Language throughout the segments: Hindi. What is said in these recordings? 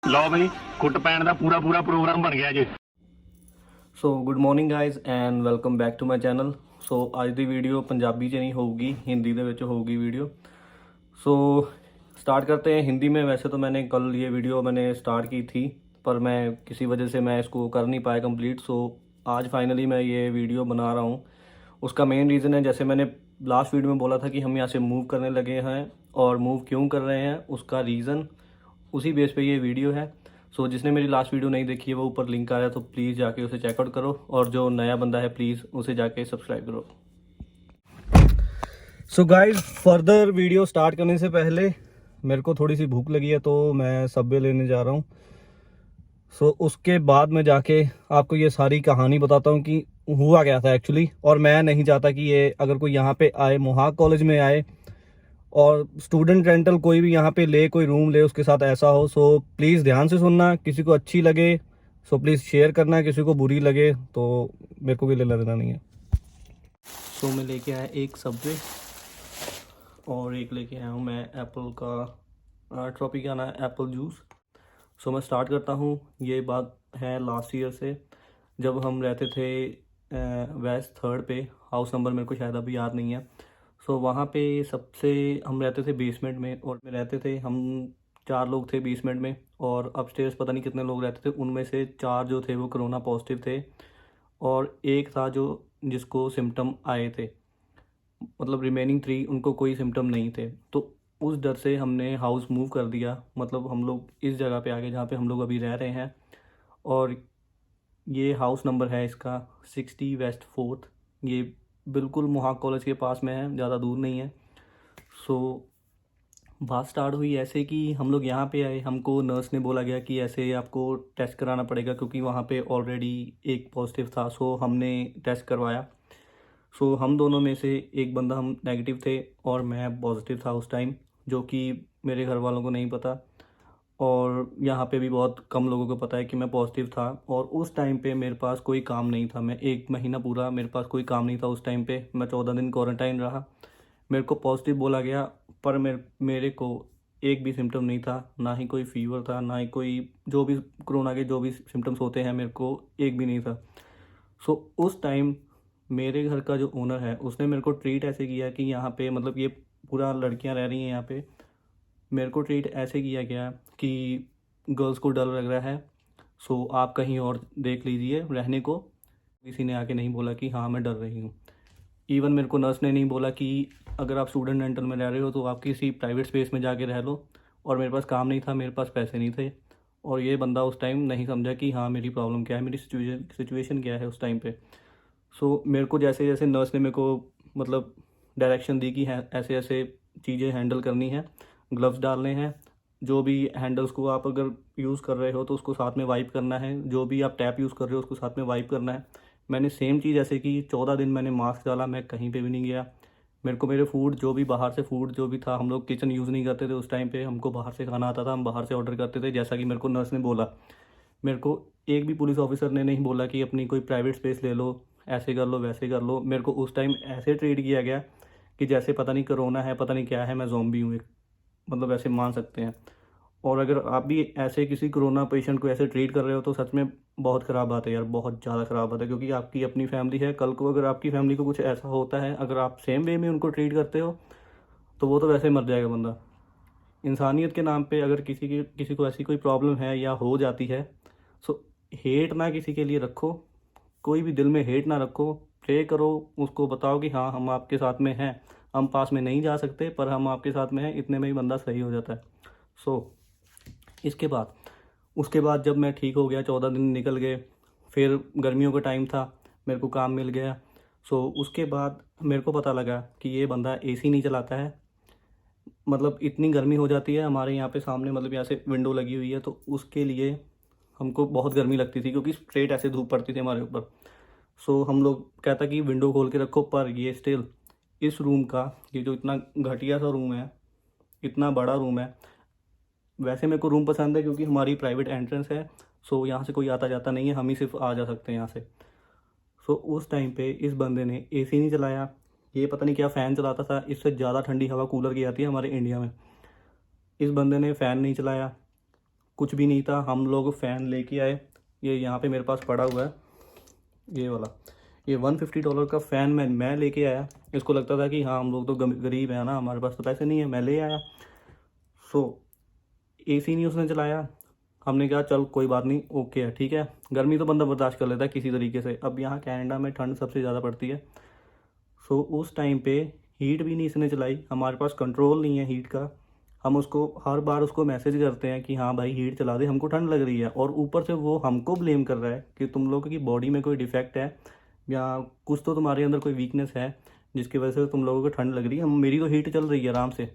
लो बई कुट पैण दा पूरा पूरा प्रोग्राम बन गया जी। So good morning guys and welcome back to my channel. So ਅੱਜ ਦੀ ਵੀਡੀਓ पंजाबी ਚ नहीं होगी, हिंदी ਦੇ ਵਿੱਚ होगी वीडियो। सो स्टार्ट करते हैं हिंदी में। वैसे तो मैंने कल ये वीडियो मैंने स्टार्ट की थी, पर मैं किसी वजह से मैं इसको कर नहीं पाया कंप्लीट। सो आज फाइनली मैं ये वीडियो बना रहा हूँ। उसका मेन रीज़न है, जैसे मैंने लास्ट वीडियो में बोला था कि हम यहाँ से मूव करने लगे हैं, और मूव क्यों कर रहे हैं उसका रीज़न उसी बेस पे ये वीडियो है। सो जिसने मेरी लास्ट वीडियो नहीं देखी है वो ऊपर लिंक आ रहा है, तो प्लीज़ जाके उसे चेकआउट करो, और जो नया बंदा है प्लीज़ उसे जाके सब्सक्राइब करो। So guys further video start करने से पहले मेरे को थोड़ी सी भूख लगी है, तो मैं सबवे लेने जा रहा हूँ। सो उसके बाद मैं जाके आपको ये सारी कहानी बताता हूँ कि हुआ क्या था एक्चुअली। और मैं नहीं चाहता कि ये अगर कोई यहाँ पे आए, मोहाक कॉलेज में आए और स्टूडेंट रेंटल कोई भी यहाँ पे ले, कोई रूम ले, उसके साथ ऐसा हो। सो प्लीज़ ध्यान से सुनना, किसी को अच्छी लगे सो प्लीज़ शेयर करना, किसी को बुरी लगे तो मेरे को भी ले लेना नहीं है। सो मैं लेके आया एक सबवे, और एक लेके आया हूँ मैं एप्पल का ट्रॉपिकाना एप्पल जूस। सो मैं स्टार्ट करता हूँ। ये बात है लास्ट ईयर से, जब हम रहते थे वेस्ट थर्ड पे, हाउस नंबर मेरे को शायद अभी याद नहीं है। सो वहाँ पे सबसे हम रहते थे बेसमेंट में, और में रहते थे हम 4 लोग थे बेसमेंट में, और अपस्टेयर्स पता नहीं कितने लोग रहते थे। उनमें से 4 जो थे वो कोरोना पॉजिटिव थे, और एक था जो जिसको सिम्टम आए थे, मतलब रिमेनिंग 3 उनको कोई सिम्टम नहीं थे। तो उस डर से हमने हाउस मूव कर दिया, मतलब हम लोग इस जगह पे आ गए जहाँ पे हम लोग अभी रह रहे हैं। और ये हाउस नंबर है इसका 60 वेस्ट फोर्थ। ये बिल्कुल मोहाक कॉलेज के पास में है, ज़्यादा दूर नहीं है। सो बात स्टार्ट हुई ऐसे कि हम लोग यहाँ पे आए, हमको नर्स ने बोला गया कि ऐसे आपको टेस्ट कराना पड़ेगा, क्योंकि वहाँ पे ऑलरेडी एक पॉजिटिव था। सो हमने टेस्ट करवाया। सो हम दोनों में से एक बंदा हम नेगेटिव थे, और मैं पॉजिटिव था उस टाइम, जो कि मेरे घर वालों को नहीं पता, और यहाँ पे भी बहुत कम लोगों को पता है कि मैं पॉजिटिव था। और उस टाइम पे मेरे पास कोई काम नहीं था, मैं 1 महीना पूरा मेरे पास कोई काम नहीं था उस टाइम पे। मैं 14 दिन क्वारंटाइन रहा। मेरे को पॉजिटिव बोला गया, पर मेरे को एक भी सिम्टम नहीं था, ना ही कोई फीवर था, ना ही कोई जो भी कोरोना के जो भी सिम्टम्स होते हैं, मेरे को एक भी नहीं था। सो उस टाइम मेरे घर का जो ओनर है उसने मेरे को ट्रीट ऐसे किया कि यहाँ पे, मतलब ये पूरा लड़कियाँ रह रही हैं यहाँ पे, मेरे को ट्रीट ऐसे किया गया कि गर्ल्स को डर लग रहा है, सो आप कहीं और देख लीजिए रहने को। किसी ने आके नहीं बोला कि हाँ मैं डर रही हूँ। इवन मेरे को नर्स ने नहीं बोला कि अगर आप स्टूडेंट रेंटल में रह रहे हो तो आप किसी प्राइवेट स्पेस में जाके रह लो। और मेरे पास काम नहीं था, मेरे पास पैसे नहीं थे, और ये बंदा उस टाइम नहीं समझा कि हाँ मेरी प्रॉब्लम क्या है, मेरी सिचुएशन क्या है उस टाइम पे। सो मेरे को जैसे जैसे नर्स ने मेरे को मतलब डायरेक्शन दी कि है ऐसे ऐसे चीज़ें हैंडल करनी है, ग्लव्स डालने हैं, जो भी हैंडल्स को आप अगर यूज़ कर रहे हो तो उसको साथ में वाइप करना है, जो भी आप टैप यूज़ कर रहे हो उसको साथ में वाइप करना है। मैंने सेम चीज़ ऐसे की। 14 दिन मैंने मास्क डाला, मैं कहीं पे भी नहीं गया। मेरे को मेरे फूड जो भी बाहर से फूड जो भी था, हम लोग किचन यूज़ नहीं करते थे उस टाइम पे, हमको बाहर से खाना आता था, हम बाहर से ऑर्डर करते थे, जैसा कि मेरे को नर्स ने बोला। मेरे को एक भी पुलिस ऑफिसर ने नहीं बोला कि अपनी कोई प्राइवेट स्पेस ले लो, ऐसे कर लो वैसे कर लो। मेरे को उस टाइम ऐसे ट्रीट किया गया कि जैसे पता नहीं कोरोना है, पता नहीं क्या है, मैं ज़ॉम्बी हूँ एक, मतलब ऐसे मान सकते हैं। और अगर आप भी ऐसे किसी कोरोना पेशेंट को ऐसे ट्रीट कर रहे हो तो सच में बहुत ख़राब बात है यार, बहुत ज़्यादा ख़राब बात है, क्योंकि आपकी अपनी फैमिली है। कल को अगर आपकी फैमिली को कुछ ऐसा होता है, अगर आप सेम वे में उनको ट्रीट करते हो तो वो तो वैसे मर जाएगा बंदा। इंसानियत के नाम पे अगर किसी को ऐसी कोई प्रॉब्लम है या हो जाती है, सो हेट ना किसी के लिए रखो, कोई भी दिल में हेट ना रखो। प्रे करो, उसको बताओ कि हाँ हम आपके साथ में हैं, हम पास में नहीं जा सकते पर हम आपके साथ में हैं, इतने में ही बंदा सही हो जाता है। सो इसके बाद उसके बाद जब मैं ठीक हो गया, 14 दिन निकल गए, फिर गर्मियों का टाइम था, मेरे को काम मिल गया। सो उसके बाद मेरे को पता लगा कि ये बंदा एसी नहीं चलाता है। मतलब इतनी गर्मी हो जाती है हमारे यहाँ पे सामने, मतलब यहाँ से विंडो लगी हुई है, तो उसके लिए हमको बहुत गर्मी लगती थी, क्योंकि स्ट्रेट ऐसे धूप पड़ती थी हमारे ऊपर। सो हम लोग कहता कि विंडो खोल के रखो, पर ये स्टिल इस रूम का, ये जो इतना घटिया सा रूम है, इतना बड़ा रूम है। वैसे मेरे को रूम पसंद है क्योंकि हमारी प्राइवेट एंट्रेंस है, सो यहाँ से कोई आता जाता नहीं है, हम ही सिर्फ आ जा सकते हैं यहाँ से। सो उस टाइम पे इस बंदे ने एसी नहीं चलाया, ये पता नहीं क्या फ़ैन चलाता था, इससे ज़्यादा ठंडी हवा कूलर की आती है हमारे इंडिया में। इस बंदे ने फ़ैन नहीं चलाया, कुछ भी नहीं था। हम लोग फ़ैन लेके आए, ये यहाँ पे मेरे पास पड़ा हुआ है, ये वाला, ये $150 का फ़ैन मैं लेके आया। इसको लगता था कि हाँ हम लोग तो गरीब हैं ना, हमारे पास तो पैसे नहीं है, मैं ले आया। सो एसी नहीं उसने चलाया। हमने कहा चल कोई बात नहीं, ओके है, ठीक है, गर्मी तो बंदा बर्दाश्त कर लेता है किसी तरीके से। अब यहाँ कनाडा में ठंड सबसे ज़्यादा पड़ती है। सो उस टाइम पे हीट भी नहीं इसने चलाई, हमारे पास कंट्रोल नहीं है हीट का। हम उसको हर बार उसको मैसेज करते हैं कि हाँ भाई हीट चला दे, हमको ठंड लग रही है, और ऊपर से वो हमको ब्लेम कर रहा है कि तुम लोगों की बॉडी में कोई डिफेक्ट है या कुछ तो तुम्हारे अंदर कोई वीकनेस है जिसकी वजह से तुम लोगों को ठंड लग रही है। हम मेरी तो हीट चल रही है आराम से।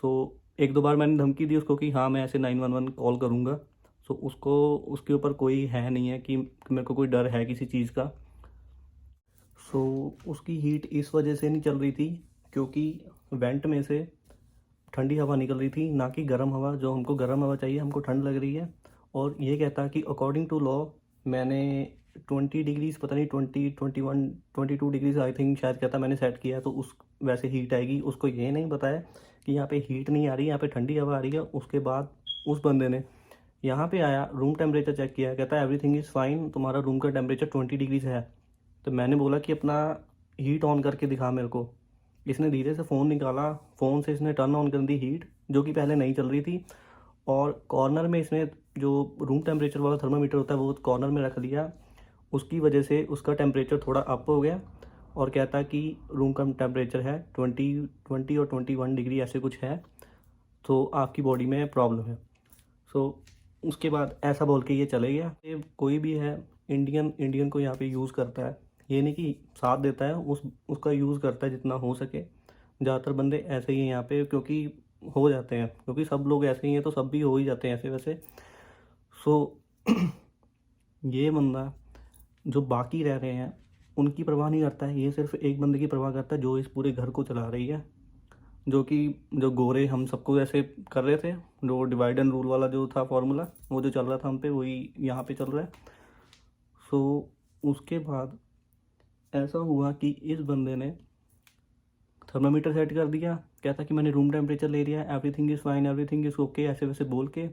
सो एक दो बार मैंने धमकी दी उसको कि हाँ मैं ऐसे 911 कॉल करूँगा। सो उसको उसके ऊपर कोई है नहीं है कि मेरे को कोई डर है किसी चीज़ का। सो उसकी हीट इस वजह से नहीं चल रही थी क्योंकि वेंट में से ठंडी हवा निकल रही थी, ना कि गर्म हवा। जो हमको गर्म हवा चाहिए, हमको ठंड लग रही है। और ये कहता कि अकॉर्डिंग टू लॉ मैंने 20 डिग्रीज, पता नहीं 22 डिग्रीज आई थिंक शायद कहता मैंने सेट किया, तो उस वैसे हीट आएगी। उसको ये नहीं बताया कि यहाँ पे हीट नहीं आ रही, यहाँ पे ठंडी हवा आ रही है। उसके बाद उस बंदे ने यहाँ पे आया, रूम टेम्परेचर चेक किया, कहता है एवरीथिंग इज़ फाइन, तुम्हारा रूम का टेम्परेचर 20 डिग्रीज है। तो मैंने बोला कि अपना हीट ऑन करके दिखा मेरे को। इसने धीरे से फ़ोन निकाला, फ़ोन से इसने टर्न ऑन कर दी हीट, जो कि पहले नहीं चल रही थी। और कॉर्नर में इसने जो रूम टेम्परेचर वाला थर्मामीटर होता है वो कॉर्नर में रख लिया। उसकी वजह से उसका टेम्परेचर थोड़ा अप हो गया, और कहता कि रूम का टेम्परेचर है 20 और 21 डिग्री ऐसे कुछ है, तो आपकी बॉडी में प्रॉब्लम है। सो उसके बाद ऐसा बोल के ये चले गया। ये कोई भी है इंडियन को यहाँ पे यूज़ करता है, ये नहीं कि साथ देता है, उसका यूज़ करता है जितना हो सके। ज़्यादातर बंदे ऐसे ही हैं यहाँ पे, क्योंकि हो जाते हैं, क्योंकि सब लोग ऐसे ही हैं तो सब भी हो ही जाते हैं ऐसे वैसे। सो ये बंदा जो बाकी रह रहे हैं उनकी परवाह नहीं करता है, ये सिर्फ एक बंदे की परवाह करता है जो इस पूरे घर को चला रही है। जो कि जो गोरे हम सबको ऐसे कर रहे थे, जो डिवाइड एंड रूल वाला जो था फॉर्मूला, वो जो चल रहा था हम पे, वही यहाँ पे चल रहा है। सो उसके बाद ऐसा हुआ कि इस बंदे ने थर्मामीटर सेट कर दिया, कहता कि मैंने रूम टेम्परेचर ले लिया, everything is fine, everything is okay, ऐसे वैसे बोल के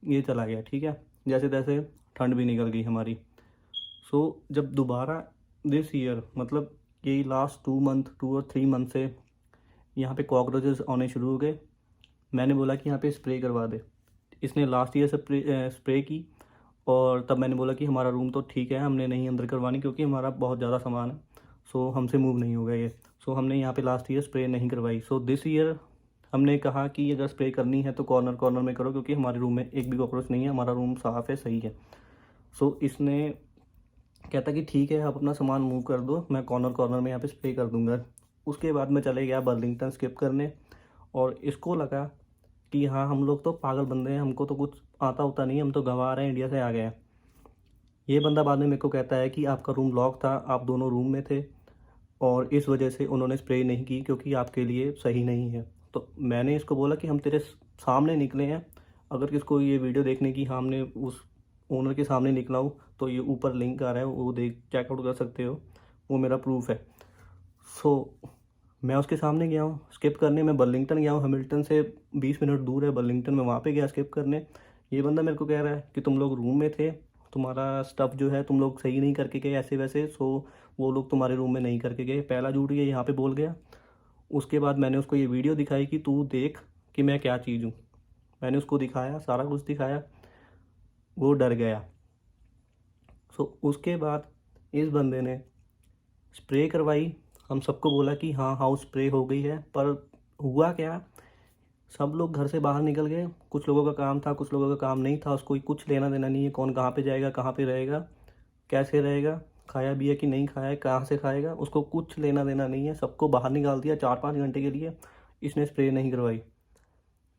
ये चला गया। ठीक है, जैसे तैसे ठंड भी निकल गई हमारी। सो जब दोबारा दिस ईयर, मतलब यही लास्ट 2 और 3 मंथ से यहाँ पे कॉकरोचेस आने शुरू हो गए। मैंने बोला कि यहाँ पे स्प्रे करवा दे। इसने लास्ट ईयर स्प्रे की, और तब मैंने बोला कि हमारा रूम तो ठीक है, हमने नहीं अंदर करवानी क्योंकि हमारा बहुत ज़्यादा सामान है, सो हमसे मूव नहीं होगा ये। सो हमने यहाँ पे लास्ट ईयर स्प्रे नहीं करवाई। सो दिस ईयर हमने कहा कि अगर स्प्रे करनी है तो कॉर्नर कॉर्नर में करो, क्योंकि हमारे रूम में एक भी कॉकरोच नहीं है, हमारा रूम साफ़ है, सही है। सो इसने कहता कि ठीक है आप अपना सामान मूव कर दो, मैं कॉर्नर कॉर्नर में यहाँ पे स्प्रे कर दूंगा। उसके बाद मैं चले गया बर्लिंगटन स्किप करने, और इसको लगा कि हाँ हम लोग तो पागल बंदे हैं, हमको तो कुछ आता होता नहीं, हम तो गंवार हैं, इंडिया से आ गए हैं। ये बंदा बाद में मेरे को कहता है कि आपका रूम लॉक था, आप दोनों रूम में थे, और इस वजह से उन्होंने स्प्रे नहीं की क्योंकि आपके लिए सही नहीं है। तो मैंने इसको बोला कि हम तेरे सामने निकले हैं, अगर किसको ये वीडियो देखने की, हाँ हमने उस ओनर के सामने निकला हूँ, तो ये ऊपर लिंक आ रहा है, वो देख चेकआउट कर सकते हो, वो मेरा प्रूफ है। सो मैं उसके सामने गया हूँ स्किप करने, मैं बर्लिंगटन गया हूँ, हैमिल्टन से 20 मिनट दूर है बर्लिंगटन, में वहाँ पे गया स्किप करने। ये बंदा मेरे को कह रहा है कि तुम लोग रूम में थे, तुम्हारा स्टफ़ जो है तुम लोग सही नहीं करके गए ऐसे वैसे, सो वो लोग तुम्हारे रूम में नहीं करके गए। पहला झूठ ये यहाँ पे बोल गया। उसके बाद मैंने उसको ये वीडियो दिखाई कि तू देख कि मैं क्या चीज़ हूँ। मैंने उसको दिखाया, सारा कुछ दिखाया, वो डर गया। सो उसके बाद इस बंदे ने स्प्रे करवाई, हम सबको बोला कि हाँ हाउस स्प्रे हो गई है, पर हुआ क्या, सब लोग घर से बाहर निकल गए। कुछ लोगों का काम था, कुछ लोगों का काम नहीं था, उसको कुछ लेना देना नहीं है कौन कहाँ पे जाएगा, कहाँ पे रहेगा, कैसे रहेगा, खाया भी है कि नहीं खाया है, कहाँ से खाएगा, उसको कुछ लेना देना नहीं है। सबको बाहर निकाल दिया 4-5 घंटे के लिए। इसने स्प्रे नहीं करवाई।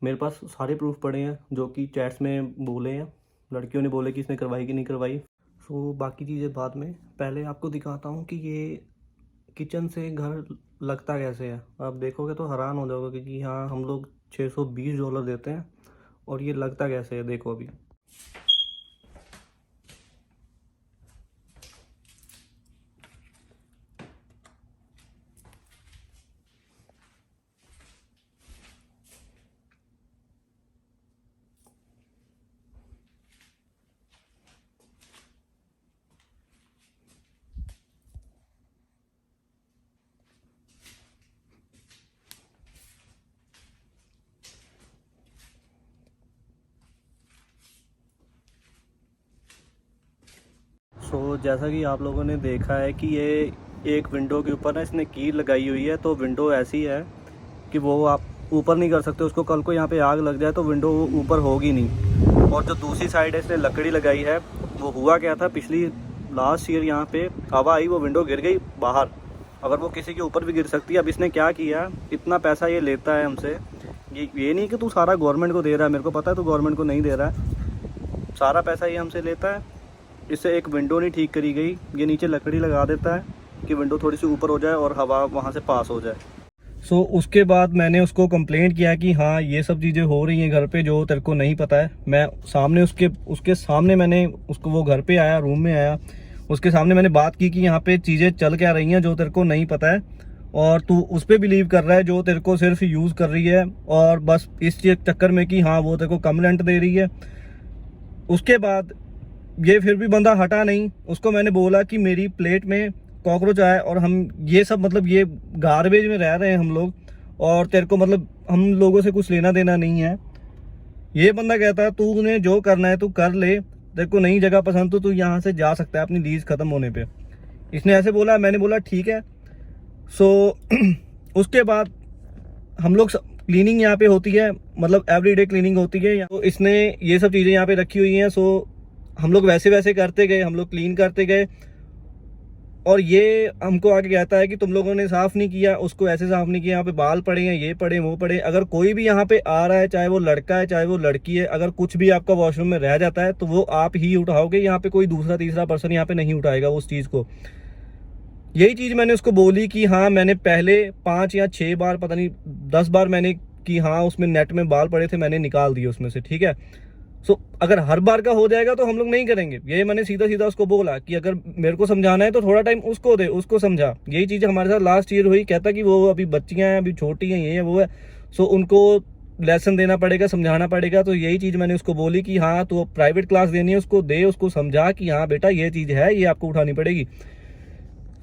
मेरे पास सारे प्रूफ पड़े हैं जो कि चैट्स में बोले हैं, लड़कियों ने बोले कि इसने करवाई कि नहीं करवाई। सो बाकी चीज़ें बाद में, पहले आपको दिखाता हूँ कि ये किचन से घर लगता कैसे है। आप देखोगे तो हैरान हो जाओगे कि हाँ हम लोग $620 देते हैं और ये लगता कैसे है, देखो अभी। सो जैसा कि आप लोगों ने देखा है कि ये एक विंडो के ऊपर ना इसने कील लगाई हुई है, तो विंडो ऐसी है कि वो आप ऊपर नहीं कर सकते उसको। कल को यहाँ पे आग लग जाए तो विंडो ऊपर होगी नहीं। और जो दूसरी साइड है इसने लकड़ी लगाई है, वो हुआ क्या था पिछली लास्ट ईयर यहाँ पे हवा आई, वो विंडो गिर गई बाहर। अगर वो किसी के ऊपर भी गिर सकती है। अब इसने क्या किया, इतना पैसा ये लेता है हमसे, ये नहीं कि तू सारा गवर्नमेंट को दे रहा है, मेरे को पता है तू गवर्नमेंट को नहीं दे रहा है, सारा पैसा ये हमसे लेता है। इससे एक विंडो नहीं ठीक करी गई, ये नीचे लकड़ी लगा देता है कि विंडो थोड़ी सी ऊपर हो जाए और हवा वहाँ से पास हो जाए। सो उसके बाद मैंने उसको कंप्लेंट किया कि हाँ ये सब चीज़ें हो रही हैं घर पे जो तेरे को नहीं पता है। मैं सामने उसके सामने मैंने उसको, वो घर पे आया, रूम में आया, उसके सामने मैंने बात की कि यहाँ पे चीज़ें चल क्या रही हैं जो तेरे को नहीं पता है, और तू उस पर बिलीव कर रहा है जो तेरे को सिर्फ यूज़ कर रही है, और बस इस चक्कर में कि हाँ वो तेरे को कम रेंट दे रही है। उसके बाद ये फिर भी बंदा हटा नहीं। उसको मैंने बोला कि मेरी प्लेट में कॉकरोच आए और हम ये सब मतलब ये गार्बेज में रह रहे हैं हम लोग, और तेरे को मतलब हम लोगों से कुछ लेना देना नहीं है। ये बंदा कहता है तूने जो करना है तू कर ले, तेरे को नई जगह पसंद तो तू यहाँ से जा सकता है अपनी लीज ख़त्म होने पे। इसने ऐसे बोला, मैंने बोला ठीक है। सो उसके बाद हम लोग क्लीनिंग यहाँ पे होती है, मतलब एवरीडे क्लीनिंग होती है। तो इसने ये सब चीज़ें यहाँ पे रखी हुई हैं। सो हम लोग वैसे वैसे करते गए, हम लोग क्लीन करते गए, और ये हमको आके कहता है कि तुम लोगों ने साफ़ नहीं किया, उसको ऐसे साफ़ नहीं किया, यहाँ पे बाल पड़े हैं, ये पड़े वो पड़े। अगर कोई भी यहाँ पे आ रहा है, चाहे वो लड़का है चाहे वो लड़की है, अगर कुछ भी आपका वॉशरूम में रह जाता है तो वो आप ही उठाओगे, यहाँ पे कोई दूसरा तीसरा पर्सन यहाँ पे नहीं उठाएगा उस चीज़ को। यही चीज़ मैंने उसको बोली कि हाँ मैंने पहले 5 या 6 बार, पता नहीं 10 बार मैंने कि हाँ उसमें नेट में बाल पड़े थे, मैंने निकाल दिए उसमें से, ठीक है। सो अगर हर बार का हो जाएगा तो हम लोग नहीं करेंगे। ये मैंने सीधा सीधा उसको बोला कि अगर मेरे को समझाना है तो थोड़ा टाइम उसको दे, उसको समझा। यही चीज़ हमारे साथ लास्ट ईयर हुई। कहता कि वो अभी बच्चियाँ हैं, अभी छोटी हैं, ये है वो है, सो उनको लेसन देना पड़ेगा, समझाना पड़ेगा। तो यही चीज़ मैंने उसको बोली कि हाँ तो प्राइवेट क्लास देनी है उसको दे, उसको समझा कि हाँ बेटा ये चीज़ है, ये आपको उठानी पड़ेगी।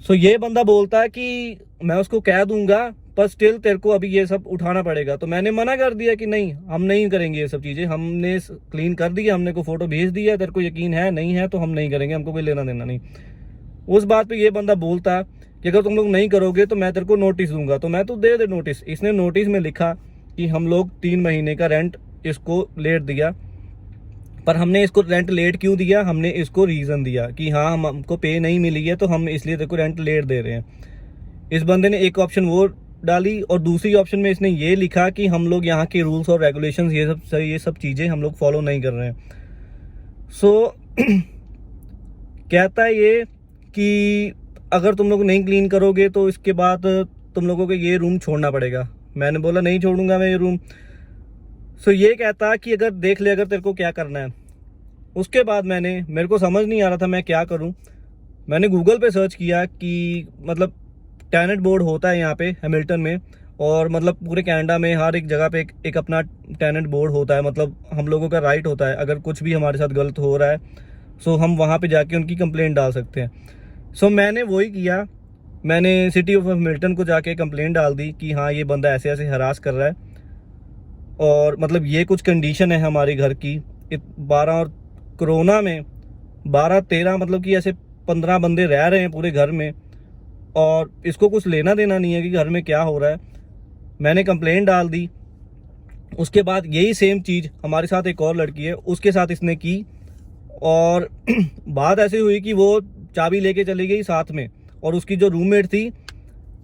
सो ये बंदा बोलता है कि मैं उसको कह दूंगा पर स्टिल तेरे को अभी ये सब उठाना पड़ेगा। तो मैंने मना कर दिया कि नहीं हम नहीं करेंगे ये सब चीज़ें, हमने क्लीन कर दिया, हमने को फोटो भेज दिया, तेरे को यकीन है नहीं है तो हम नहीं करेंगे, हमको कोई लेना देना नहीं। उस बात पे ये बंदा बोलता कि अगर तुम लोग नहीं करोगे तो मैं तेरे को नोटिस दूंगा। तो मैं तो दे दे नोटिस। इसने नोटिस में लिखा कि हम लोग 3 महीने का रेंट इसको लेट दिया, पर हमने इसको रेंट लेट क्यों दिया, हमने इसको रीज़न दिया कि हाँ हमको पे नहीं मिली है तो हम इसलिए तेरे को रेंट लेट दे रहे हैं। इस बंदे ने एक ऑप्शन वो डाली, और दूसरी ऑप्शन में इसने ये लिखा कि हम लोग यहाँ के रूल्स और रेगुलेशंस ये सब चीज़ें हम लोग फॉलो नहीं कर रहे हैं। सो कहता है ये कि अगर तुम लोग नहीं क्लीन करोगे तो इसके बाद तुम लोगों को ये रूम छोड़ना पड़ेगा। मैंने बोला नहीं छोड़ूंगा मैं ये रूम। सो ये कहता कि अगर देख ले अगर तेरे को क्या करना है। उसके बाद मेरे को समझ नहीं आ रहा था मैं क्या करूं। मैंने गूगल पे सर्च किया कि मतलब टेनेट बोर्ड होता है यहाँ पे हैमिल्टन में, और मतलब पूरे कनाडा में हर एक जगह पे एक अपना टेनेट बोर्ड होता है। मतलब हम लोगों का राइट होता है अगर कुछ भी हमारे साथ गलत हो रहा है सो हम वहाँ पे जाके उनकी कंप्लेंट डाल सकते हैं। सो मैंने वही किया, मैंने सिटी ऑफ हैमिल्टन को जाके कंप्लेंट डाल दी कि हाँ ये बंदा ऐसे ऐसे हरास कर रहा है, और मतलब ये कुछ कंडीशन है हमारे घर की 12, और कोरोना में 12-13 मतलब कि ऐसे 15 बंदे रह रहे हैं पूरे घर में, और इसको कुछ लेना देना नहीं है कि घर में क्या हो रहा है। मैंने कंप्लेंट डाल दी। उसके बाद यही सेम चीज़ हमारे साथ एक और लड़की है उसके साथ इसने की, और बात ऐसे हुई कि वो चाबी लेके चली गई साथ में, और उसकी जो रूममेट थी,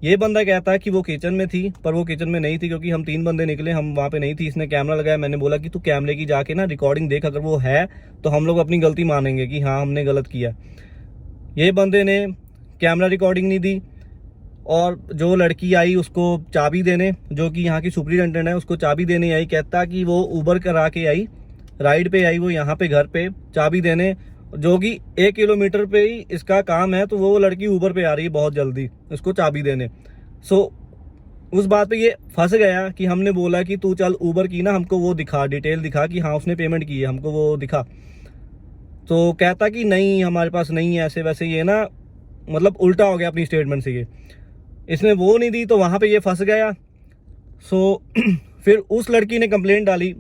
ये बंदा कहता है कि वो किचन में थी, पर वो किचन में नहीं थी क्योंकि हम 3 बंदे निकले, हम वहाँ पे नहीं थी। इसने कैमरा लगाया, मैंने बोला कि तू कैमरे की जाके ना रिकॉर्डिंग देख, अगर वो है तो हम लोग अपनी गलती मानेंगे कि हाँ हमने गलत किया। ये बंदे ने कैमरा रिकॉर्डिंग नहीं दी, और जो लड़की आई उसको चाबी देने, जो कि यहाँ की सुपरिटेंडेंट है, उसको चाबी देने आई। कहता कि वो ऊबर करा के आई, राइड पे आई वो यहाँ पे घर पे चाबी देने, जो कि 1 किलोमीटर पे ही इसका काम है, तो वो लड़की ऊबर पे आ रही है बहुत जल्दी उसको चाबी देने। सो उस बात पे ये फंस गया कि हमने बोला कि तू चल ऊबर की ना हमको वो दिखा, डिटेल दिखा कि हाँ उसने पेमेंट की है, हमको वो दिखा। तो कहता कि नहीं हमारे पास नहीं है, ऐसे वैसे। ये ना मतलब उल्टा हो गया अपनी स्टेटमेंट से। ये इसने वो नहीं दी तो वहाँ पे ये फंस गया। सो फिर उस लड़की ने कंप्लेंट डाली,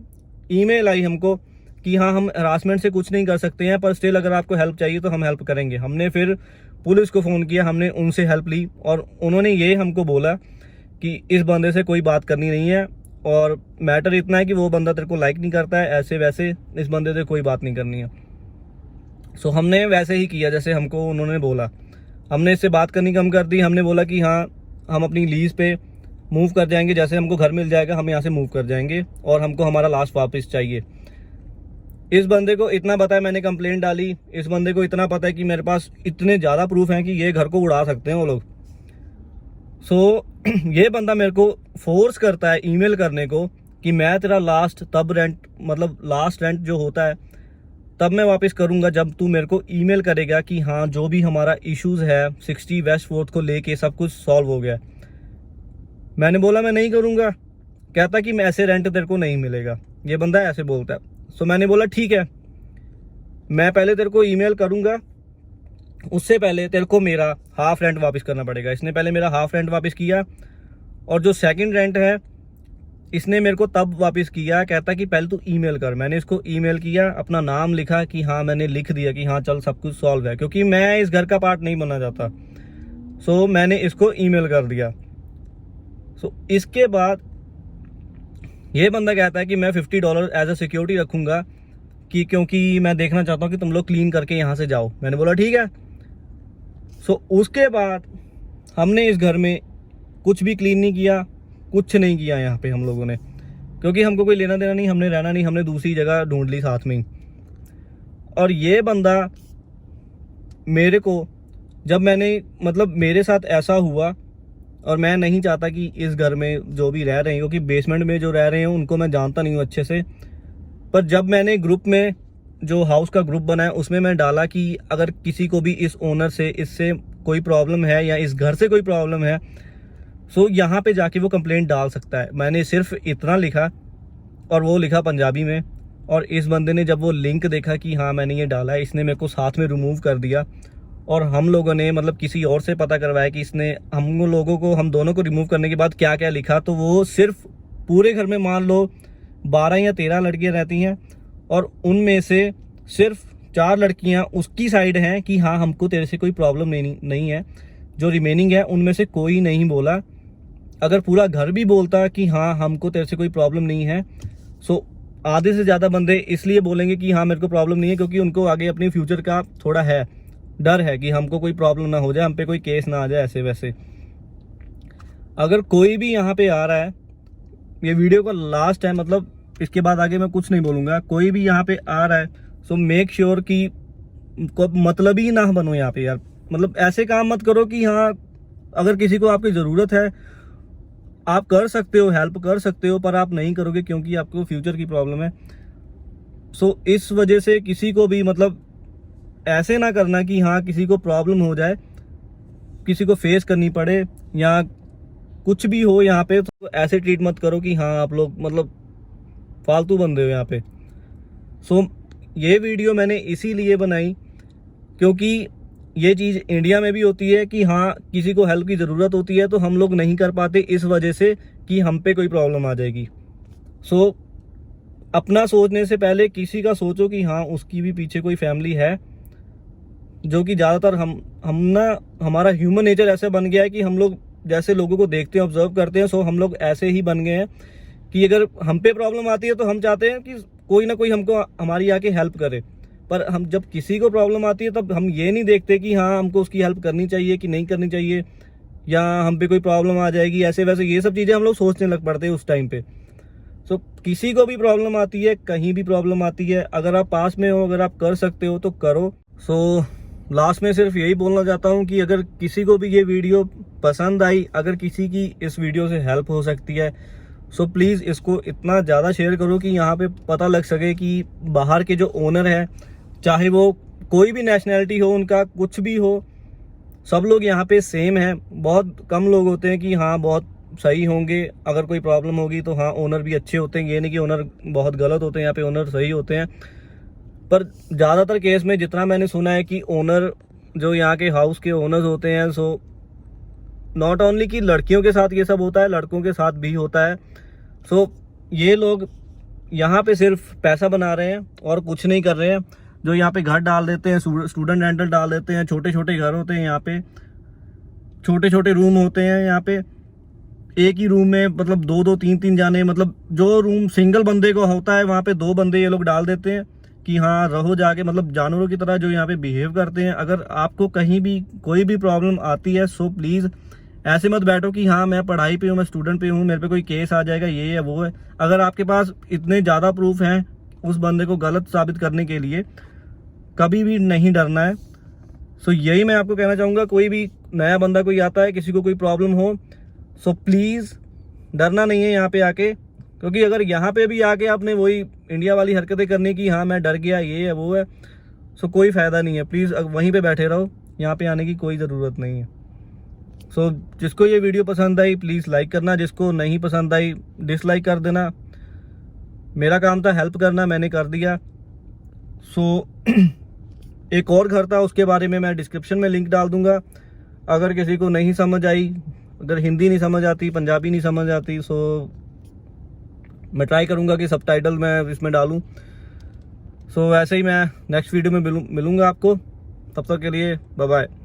ईमेल आई हमको कि हाँ हम हरासमेंट से कुछ नहीं कर सकते हैं, पर स्टिल अगर आपको हेल्प चाहिए तो हम हेल्प करेंगे। हमने फिर पुलिस को फ़ोन किया, हमने उनसे हेल्प ली और उन्होंने ये हमको बोला कि इस बंदे से कोई बात करनी नहीं है और मैटर इतना है कि वो बंदा तेरे को लाइक नहीं करता है, ऐसे वैसे इस बंदे से कोई बात नहीं करनी है। सो हमने वैसे ही किया जैसे हमको उन्होंने बोला। हमने इससे बात करनी कम कर दी। हमने बोला कि हाँ हम अपनी लीज पे मूव कर जाएंगे, जैसे हमको घर मिल जाएगा हम यहाँ से मूव कर जाएंगे और हमको हमारा लास्ट वापस चाहिए। इस बंदे को इतना पता है, मैंने कंप्लेंट डाली, इस बंदे को इतना पता है कि मेरे पास इतने ज़्यादा प्रूफ हैं कि ये घर को उड़ा सकते हैं वो लोग। सो ये बंदा मेरे को फोर्स करता है ईमेल करने को कि मैं तेरा लास्ट तब रेंट, मतलब लास्ट रेंट जो होता है तब मैं वापस करूंगा जब तू मेरे को ईमेल करेगा कि हाँ जो भी हमारा इश्यूज है 60 वेस्ट फोर्थ को लेके सब कुछ सॉल्व हो गया। मैंने बोला मैं नहीं करूंगा। कहता कि मैं ऐसे रेंट तेरे को नहीं मिलेगा, ये बंदा ऐसे बोलता है। सो मैंने बोला ठीक है, मैं पहले तेरे को ईमेल करूंगा, उससे पहले तेरे को मेरा हाफ रेंट वापस करना पड़ेगा। इसने पहले मेरा हाफ रेंट वापस किया और जो सेकंड रेंट है इसने मेरे को तब वापस किया। कहता कि पहले तू ईमेल कर। मैंने इसको ईमेल किया, अपना नाम लिखा कि हाँ मैंने लिख दिया कि हाँ चल सब कुछ सॉल्व है, क्योंकि मैं इस घर का पार्ट नहीं बनना चाहता। सो मैंने इसको ईमेल कर दिया। सो इसके बाद ये बंदा कहता है कि मैं $50 एज अ सिक्योरिटी रखूंगा कि क्योंकि मैं देखना चाहता हूँ कि तुम लोग क्लीन करके यहाँ से जाओ। मैंने बोला ठीक है। सो उसके बाद हमने इस घर में कुछ भी क्लीन नहीं किया, कुछ नहीं किया यहाँ पे हम लोगों ने, क्योंकि हमको कोई लेना देना नहीं, हमने रहना नहीं, हमने दूसरी जगह ढूंढ ली साथ में ही। और ये बंदा मेरे को जब मैंने मतलब मेरे साथ ऐसा हुआ और मैं नहीं चाहता कि इस घर में जो भी रह रहे हैं, क्योंकि बेसमेंट में जो रह रहे हैं उनको मैं जानता नहीं हूँ अच्छे से, पर जब मैंने ग्रुप में जो हाउस का ग्रुप बनाया उसमें मैं डाला कि अगर किसी को भी इस ओनर से इससे कोई प्रॉब्लम है या इस घर से कोई प्रॉब्लम है सो यहाँ पे जाके वो कंप्लेंट डाल सकता है। मैंने सिर्फ इतना लिखा और वो लिखा पंजाबी में। और इस बंदे ने जब वो लिंक देखा कि हाँ मैंने ये डाला है, इसने मेरे को साथ में रिमूव कर दिया और हम लोगों ने मतलब किसी और से पता करवाया कि इसने हम दोनों को रिमूव करने के बाद क्या क्या लिखा। तो वो सिर्फ पूरे घर में मान लो 12 या 13 लड़कियां रहती हैं और उनमें से सिर्फ 4 लड़कियां उसकी साइड हैं कि हाँ हमको तेरे से कोई प्रॉब्लम नहीं है। जो रिमेनिंग है उनमें से कोई नहीं बोला। अगर पूरा घर भी बोलता कि हाँ हमको तेरे से कोई प्रॉब्लम नहीं है, सो आधे से ज़्यादा बंदे इसलिए बोलेंगे कि हाँ मेरे को प्रॉब्लम नहीं है क्योंकि उनको आगे अपने फ्यूचर का थोड़ा है डर है कि हमको कोई प्रॉब्लम ना हो जाए, हम पे कोई केस ना आ जाए ऐसे वैसे। अगर कोई भी यहाँ पे आ रहा है, ये वीडियो का लास्ट है, मतलब इसके बाद आगे मैं कुछ नहीं बोलूँगा, कोई भी यहाँ पे आ रहा है सो मेक श्योर कि मतलब ही ना बनो यहाँ पे यार। मतलब ऐसे काम मत करो कि हाँ अगर किसी को आपकी ज़रूरत है आप कर सकते हो, हेल्प कर सकते हो, पर आप नहीं करोगे क्योंकि आपको फ्यूचर की प्रॉब्लम है। सो इस वजह से किसी को भी मतलब ऐसे ना करना कि हाँ किसी को प्रॉब्लम हो जाए, किसी को फेस करनी पड़े या कुछ भी हो यहाँ पे, तो ऐसे ट्रीट मत करो कि हाँ आप लोग मतलब फालतू बंदे हो यहाँ पे। सो ये वीडियो मैंने इसीलिए बनाई क्योंकि ये चीज़ इंडिया में भी होती है कि हाँ किसी को हेल्प की ज़रूरत होती है तो हम लोग नहीं कर पाते इस वजह से कि हम पे कोई प्रॉब्लम आ जाएगी। सो अपना सोचने से पहले किसी का सोचो कि हाँ उसकी भी पीछे कोई फैमिली है, जो कि ज़्यादातर हमारा ह्यूमन नेचर ऐसे बन गया है कि हम लोग जैसे लोगों को देखते हैं, ऑब्जर्व करते हैं, सो हम लोग ऐसे ही बन गए हैं कि अगर हम पे प्रॉब्लम आती है तो हम चाहते हैं कि कोई ना कोई हमको हमारी आके हेल्प करे। पर हम जब किसी को प्रॉब्लम आती है तब हम ये नहीं देखते कि हाँ हमको उसकी हेल्प करनी चाहिए कि नहीं करनी चाहिए या हम पे कोई प्रॉब्लम आ जाएगी ऐसे वैसे, ये सब चीज़ें हम लोग सोचने लग पड़ते हैं उस टाइम पे। सो किसी को भी प्रॉब्लम आती है, कहीं भी प्रॉब्लम आती है, अगर आप पास में हो, अगर आप कर सकते हो तो करो। सो लास्ट में सिर्फ यही बोलना चाहता हूँ कि अगर किसी को भी ये वीडियो पसंद आई, अगर किसी की इस वीडियो से हेल्प हो सकती है, सो प्लीज़ इसको इतना ज़्यादा शेयर करो कि यहाँ पे पता लग सके कि बाहर के जो ओनर हैं, चाहे वो कोई भी नेशनैलिटी हो, उनका कुछ भी हो, सब लोग यहाँ पे सेम हैं। बहुत कम लोग होते हैं कि हाँ बहुत सही होंगे, अगर कोई प्रॉब्लम होगी तो हाँ ओनर भी अच्छे होते हैं, ये नहीं कि ओनर बहुत गलत होते हैं, यहाँ पे ओनर सही होते हैं। पर ज़्यादातर केस में जितना मैंने सुना है कि ओनर जो यहाँ के हाउस के ओनर्स होते हैं, सो नॉट ओनली कि लड़कियों के साथ ये सब होता है, लड़कों के साथ भी होता है। सो ये लोग यहाँ पे सिर्फ पैसा बना रहे हैं और कुछ नहीं कर रहे हैं। जो यहाँ पे घर डाल देते हैं, स्टूडेंट रेंटल डाल देते हैं, छोटे छोटे घर होते हैं यहाँ पे, छोटे छोटे रूम होते हैं यहाँ पे, एक ही रूम में मतलब 2-2 3-3 जाने, मतलब जो रूम सिंगल बंदे को होता है वहाँ पे 2 बंदे ये लोग डाल देते हैं कि हाँ रहो जाके, मतलब जानवरों की तरह जो यहाँ पे बिहेव करते हैं। अगर आपको कहीं भी कोई भी प्रॉब्लम आती है सो प्लीज़ ऐसे मत बैठो कि हाँ मैं पढ़ाई पे हूँ, मैं स्टूडेंट पे हूँ, मेरे पे कोई केस आ जाएगा, ये है वो है। अगर आपके पास इतने ज़्यादा प्रूफ हैं उस बंदे को गलत साबित करने के लिए, कभी भी नहीं डरना है। सो यही मैं आपको कहना चाहूँगा, कोई भी नया बंदा कोई आता है, किसी को कोई प्रॉब्लम हो, सो प्लीज़ डरना नहीं है यहाँ पे आके, क्योंकि अगर यहाँ पे भी आके आपने वही इंडिया वाली हरकतें करने की, हाँ मैं डर गया, ये है वो है, सो कोई फ़ायदा नहीं है। प्लीज़ वहीं पे बैठे रहो, यहाँ पे आने की कोई ज़रूरत नहीं है। सो जिसको ये वीडियो पसंद आई प्लीज़ लाइक करना, जिसको नहीं पसंद आई डिसलाइक कर देना। मेरा काम था हेल्प करना, मैंने कर दिया। सो एक और घर था, उसके बारे में मैं डिस्क्रिप्शन में लिंक डाल दूंगा। अगर किसी को नहीं समझ आई, अगर हिंदी नहीं समझ आती, पंजाबी नहीं समझ आती, सो मैं ट्राई करूंगा कि सबटाइटल मैं इसमें डालूं। सो वैसे ही मैं नेक्स्ट वीडियो में मिलूंगा आपको। तब तक के लिए बाय बाय।